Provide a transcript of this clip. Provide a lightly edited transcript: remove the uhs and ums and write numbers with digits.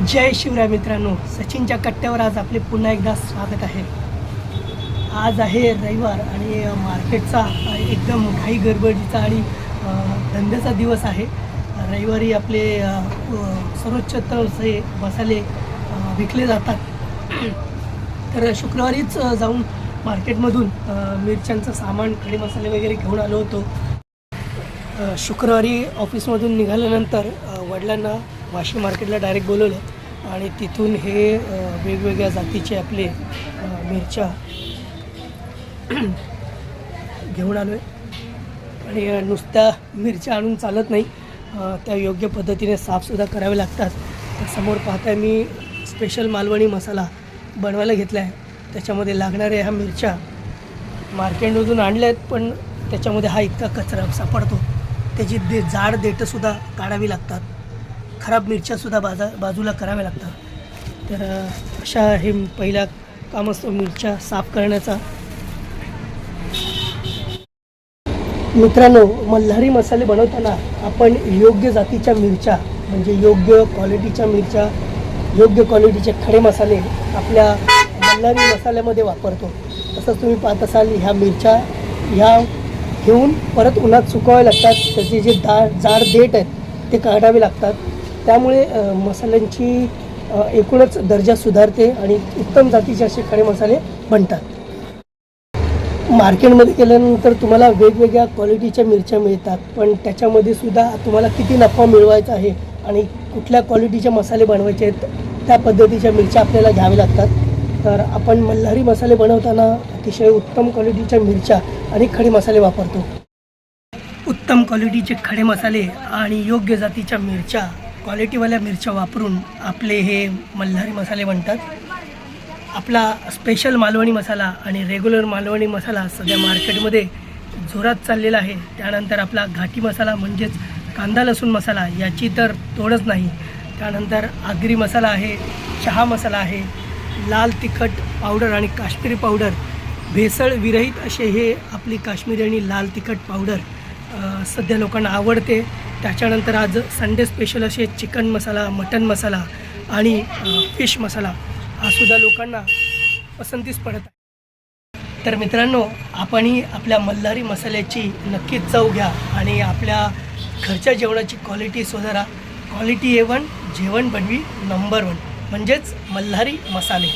जय शिवराय मित्रांनो, सचिनच्या कट्ट्यावर आज आपले पुन्हा एकदा स्वागत आहे। आज आहे रविवार आणि मार्केटचा एकदम घाई गडबडीचा आणि धंद्याचा दिवस आहे। रविवारी आपले सर्वोच्च दर्जाचे मसाले विकले जातात। तर शुक्रवारीच जाऊन मार्केटमधून मिरच्यांचं सामान, खडे मसाले वगैरे घेऊन आलो होतो। शुक्रवारी ऑफिसमधून निघाल्यानंतर वडिलांना वाशी मार्केटला डायरेक्ट बोलवलं आणि तिथून हे वेगवेगळ्या जातीचे आपले मिरच्या घेऊन आलो आहे। आणि नुसत्या मिरच्या आणून चालत नाही, त्या योग्य पद्धतीने साफसुद्धा करावे लागतात। तर समोर पाहताय मी स्पेशल मालवणी मसाला बनवायला घेतला आहे। त्याच्यामध्ये लागणाऱ्या ह्या मिरच्या मार्केटमधून आणल्या आहेत, पण त्याच्यामध्ये हा इतका कचरा सापडतो, त्याची जाड देठंसुद्धा काढावी लागतात, खराब मिरच्यासुद्धा बाजूला कराव्या लागतात। तर अशा हे पहिला काम असतो मिरच्या साफ करण्याचा। मित्रांनो, मल्हारी मसाले बनवताना आपण योग्य जातीच्या मिरच्या, म्हणजे योग्य क्वालिटीच्या मिरच्या, योग्य क्वालिटीचे खडे मसाले आपल्या मल्हारी मसाल्यामध्ये वापरतो। तसंच तुम्ही पाहत असाल, ह्या मिरच्या ह्या घेऊन परत उन्हात सुकवावे लागतात, त्याचे जे जाड देठ आहेत ते काढावे लागतात। त्यामुळे मसाल्यांची एकूणच दर्जा सुधारते आणि उत्तम जातीचे असे खडे मसाले बनतात। मार्केटमध्ये गेल्यानंतर तुम्हाला वेगवेगळ्या क्वालिटीच्या मिरच्या मिळतात, पण त्याच्यामध्ये सुद्धा तुम्हाला किती नफा मिळवायचा आहे आणि कुठल्या क्वालिटीचे मसाले बनवायचे आहेत त्या पद्धतीच्या मिरच्या आपल्याला घ्याव्या लागतात। तर आपण मल्हारी मसाले बनवताना अतिशय उत्तम क्वालिटीच्या मिरच्या आणि खडे मसाले वापरतो। उत्तम क्वालिटीचे खडे मसाले आणि योग्य जातीच्या मिरच्या, क्वालिटीवाल्या मिरच्या वापरून आपले हे मल्हारी मसाले बनतात। आपला स्पेशल मालवणी मसाला आणि रेग्युलर मालवणी मसाला सध्या मार्केटमध्ये जोरात चाललेला आहे। त्यानंतर आपला घाटी मसाला म्हणजेच कांदा लसूण मसाला, याची तर तोडच नाही। त्यानंतर आगरी मसाला आहे, चहा मसाला आहे, लाल तिखट पावडर आणि काश्मीरी पावडर, भेसळ विरहित असे हे आपली काश्मीरी आणि लाल तिखट पावडर सध्या लोकांना आवडते। त्याच्यानंतर आज संडे स्पेशल असे चिकन मसाला, मटन मसाला आणि फिश मसाला हा सुद्धा लोकांना पसंतीस पडत आहे। तर मित्रांनो, आपणही आपल्या मल्हारी मसाल्याची नक्कीच चव घ्या आणि आपल्या घरच्या जेवणाची क्वालिटी सुधारा। क्वालिटी A1 जेवण बनवी नंबर 1, म्हणजेच मल्हारी मसाले।